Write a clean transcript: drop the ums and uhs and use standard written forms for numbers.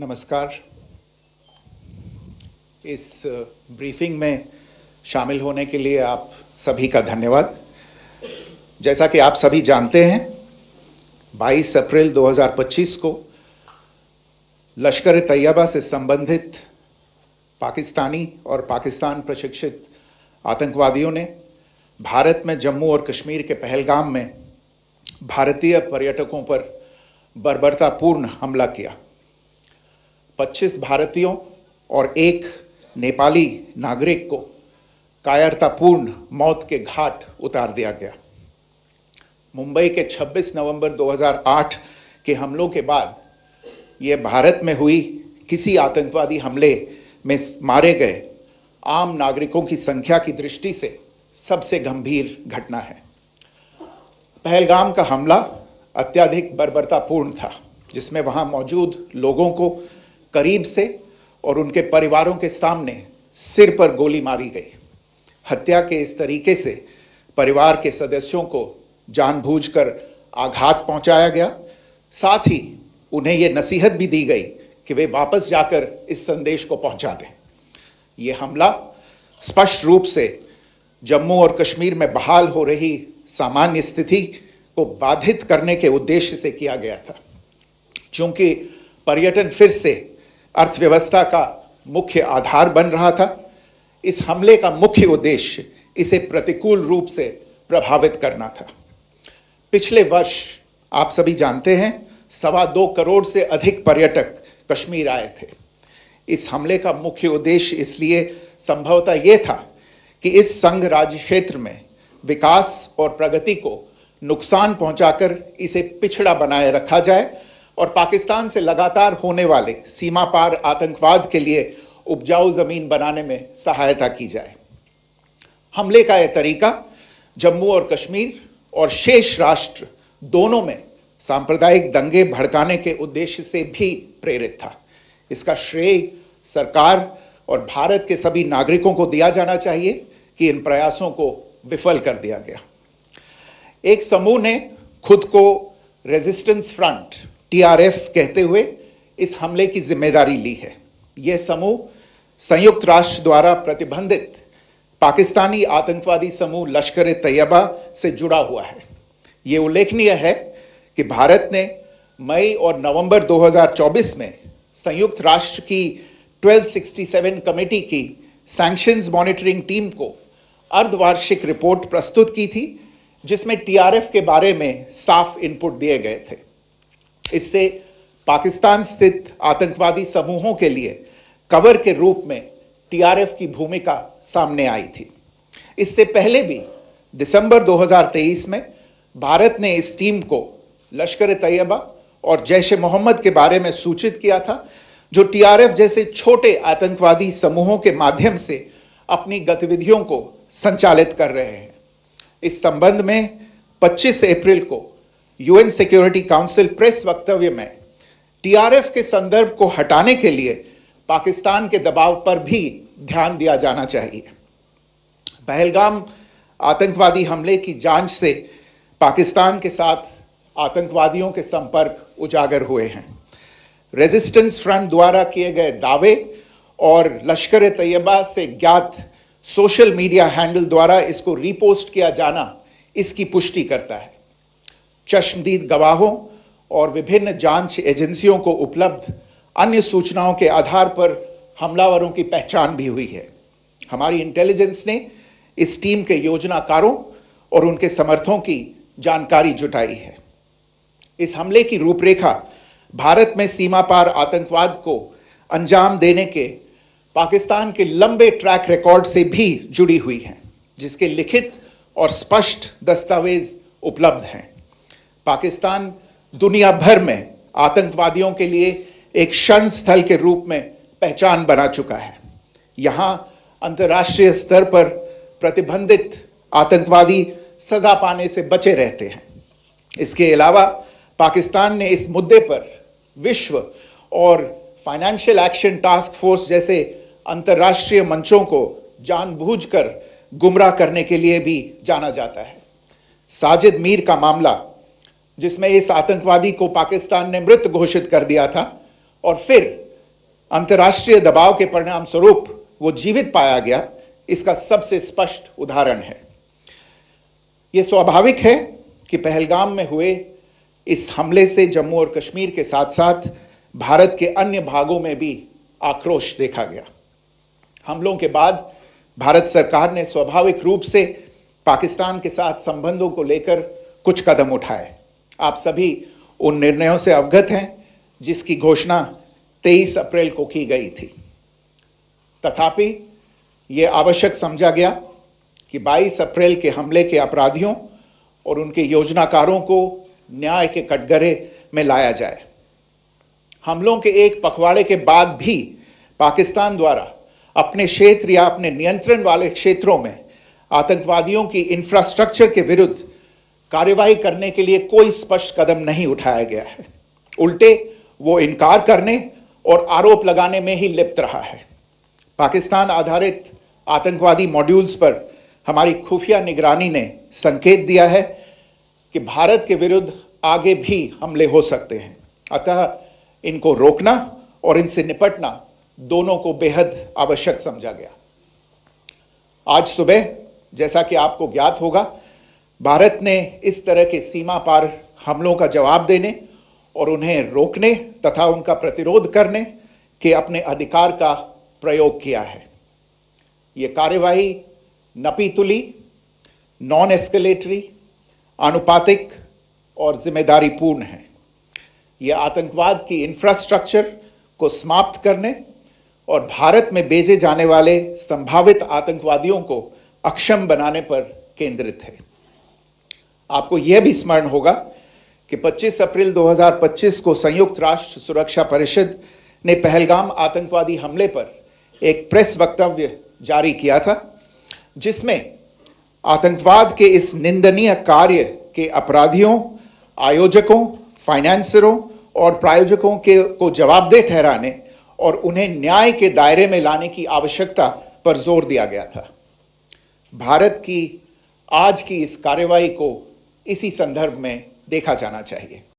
नमस्कार। इस ब्रीफिंग में शामिल होने के लिए आप सभी का धन्यवाद। जैसा कि आप सभी जानते हैं, 22 अप्रैल 2025 को लश्कर-ए-तैयबा से संबंधित पाकिस्तानी और पाकिस्तान प्रशिक्षित आतंकवादियों ने भारत में जम्मू और कश्मीर के पहलगाम में भारतीय पर्यटकों पर बर्बरतापूर्ण हमला किया। 25 भारतीयों और एक नेपाली नागरिक को कायरतापूर्ण मौत के घाट उतार दिया गया। मुंबई के 26 नवंबर 2008 के हमलों के बाद यह भारत में हुई किसी आतंकवादी हमले में मारे गए आम नागरिकों की संख्या की दृष्टि से सबसे गंभीर घटना है। पहलगाम का हमला अत्यधिक बर्बरतापूर्ण था, जिसमें वहां मौजूद लोगों को करीब से और उनके परिवारों के सामने सिर पर गोली मारी गई। हत्या के इस तरीके से परिवार के सदस्यों को जानबूझकर आघात पहुंचाया गया। साथ ही उन्हें यह नसीहत भी दी गई कि वे वापस जाकर इस संदेश को पहुंचा दें। यह हमला स्पष्ट रूप से जम्मू और कश्मीर में बहाल हो रही सामान्य स्थिति को बाधित करने के उद्देश्य से किया गया था। चूंकि पर्यटन फिर से अर्थव्यवस्था का मुख्य आधार बन रहा था, इस हमले का मुख्य उद्देश्य इसे प्रतिकूल रूप से प्रभावित करना था। पिछले वर्ष आप सभी जानते हैं, 2.25 करोड़ से अधिक पर्यटक कश्मीर आए थे। इस हमले का मुख्य उद्देश्य इसलिए संभवतः यह था कि इस संघ राज्य क्षेत्र में विकास और प्रगति को नुकसान पहुंचाकर इसे पिछड़ा बनाए रखा जाए और पाकिस्तान से लगातार होने वाले सीमा पार आतंकवाद के लिए उपजाऊ जमीन बनाने में सहायता की जाए। हमले का यह तरीका जम्मू और कश्मीर और शेष राष्ट्र दोनों में सांप्रदायिक दंगे भड़काने के उद्देश्य से भी प्रेरित था। इसका श्रेय सरकार और भारत के सभी नागरिकों को दिया जाना चाहिए कि इन प्रयासों को विफल कर दिया गया। एक समूह ने खुद को रेजिस्टेंस फ्रंट टीआरएफ कहते हुए इस हमले की जिम्मेदारी ली है। यह समूह संयुक्त राष्ट्र द्वारा प्रतिबंधित पाकिस्तानी आतंकवादी समूह लश्कर-ए-तैयबा से जुड़ा हुआ है। यह उल्लेखनीय है कि भारत ने मई और नवंबर 2024 में संयुक्त राष्ट्र की 1267 कमेटी की सैंक्शंस मॉनिटरिंग टीम को अर्धवार्षिक रिपोर्ट प्रस्तुत की थी, जिसमें टीआरएफ के बारे में साफ इनपुट दिए गए थे। इससे पाकिस्तान स्थित आतंकवादी समूहों के लिए कवर के रूप में टीआरएफ की भूमिका सामने आई थी। इससे पहले भी दिसंबर 2023 में भारत ने इस टीम को लश्कर-ए-तैयबा और जैश-ए-मोहम्मद के बारे में सूचित किया था, जो टीआरएफ जैसे छोटे आतंकवादी समूहों के माध्यम से अपनी गतिविधियों को संचालित कर रहे हैं। इस संबंध में 25 अप्रैल को यूएन सिक्योरिटी काउंसिल प्रेस वक्तव्य में टीआरएफ के संदर्भ को हटाने के लिए पाकिस्तान के दबाव पर भी ध्यान दिया जाना चाहिए। पहलगाम आतंकवादी हमले की जांच से पाकिस्तान के साथ आतंकवादियों के संपर्क उजागर हुए हैं। रेजिस्टेंस फ्रंट द्वारा किए गए दावे और लश्कर-ए-तैयबा से ज्ञात सोशल मीडिया हैंडल द्वारा इसको रीपोस्ट किया जाना इसकी पुष्टि करता है। चश्मदीद गवाहों और विभिन्न जांच एजेंसियों को उपलब्ध अन्य सूचनाओं के आधार पर हमलावरों की पहचान भी हुई है। हमारी इंटेलिजेंस ने इस टीम के योजनाकारों और उनके समर्थकों की जानकारी जुटाई है। इस हमले की रूपरेखा भारत में सीमा पार आतंकवाद को अंजाम देने के पाकिस्तान के लंबे ट्रैक रिकॉर्ड से भी जुड़ी हुई है, जिसके लिखित और स्पष्ट दस्तावेज उपलब्ध हैं। पाकिस्तान दुनिया भर में आतंकवादियों के लिए एक शरण स्थल के रूप में पहचान बना चुका है। यहां अंतर्राष्ट्रीय स्तर पर प्रतिबंधित आतंकवादी सजा पाने से बचे रहते हैं। इसके अलावा पाकिस्तान ने इस मुद्दे पर विश्व और फाइनेंशियल एक्शन टास्क फोर्स जैसे अंतर्राष्ट्रीय मंचों को जानबूझकर गुमराह करने के लिए भी जाना जाता है। साजिद मीर का मामला, जिसमें इस आतंकवादी को पाकिस्तान ने मृत घोषित कर दिया था और फिर अंतर्राष्ट्रीय दबाव के परिणाम स्वरूप वो जीवित पाया गया, इसका सबसे स्पष्ट उदाहरण है। यह स्वाभाविक है कि पहलगाम में हुए इस हमले से जम्मू और कश्मीर के साथ साथ भारत के अन्य भागों में भी आक्रोश देखा गया। हमलों के बाद भारत सरकार ने स्वाभाविक रूप से पाकिस्तान के साथ संबंधों को लेकर कुछ कदम उठाए। आप सभी उन निर्णयों से अवगत हैं जिसकी घोषणा 23 अप्रैल को की गई थी। तथापि यह आवश्यक समझा गया कि 22 अप्रैल के हमले के अपराधियों और उनके योजनाकारों को न्याय के कटघरे में लाया जाए। हमलों के एक पखवाड़े के बाद भी पाकिस्तान द्वारा अपने क्षेत्र या अपने नियंत्रण वाले क्षेत्रों में आतंकवादियों की इंफ्रास्ट्रक्चर के विरुद्ध कार्रवाई करने के लिए कोई स्पष्ट कदम नहीं उठाया गया है। उल्टे वो इनकार करने और आरोप लगाने में ही लिप्त रहा है। पाकिस्तान आधारित आतंकवादी मॉड्यूल्स पर हमारी खुफिया निगरानी ने संकेत दिया है कि भारत के विरुद्ध आगे भी हमले हो सकते हैं। अतः इनको रोकना और इनसे निपटना दोनों को बेहद आवश्यक समझा गया। आज सुबह, जैसा कि आपको ज्ञात होगा, भारत ने इस तरह के सीमा पार हमलों का जवाब देने और उन्हें रोकने तथा उनका प्रतिरोध करने के अपने अधिकार का प्रयोग किया है। यह कार्यवाही नपीतुली, नॉन एस्केलेटरी, आनुपातिक और जिम्मेदारीपूर्ण है। यह आतंकवाद की इंफ्रास्ट्रक्चर को समाप्त करने और भारत में भेजे जाने वाले संभावित आतंकवादियों को अक्षम बनाने पर केंद्रित है। आपको यह भी स्मरण होगा कि 25 अप्रैल 2025 को संयुक्त राष्ट्र सुरक्षा परिषद ने पहलगाम आतंकवादी हमले पर एक प्रेस वक्तव्य जारी किया था, जिसमें आतंकवाद के इस निंदनीय कार्य के अपराधियों, आयोजकों, फाइनेंसरों और प्रायोजकों को जवाबदेह ठहराने और उन्हें न्याय के दायरे में लाने की आवश्यकता पर जोर दिया गया था। भारत की आज की इस कार्रवाई को इसी संदर्भ में देखा जाना चाहिए।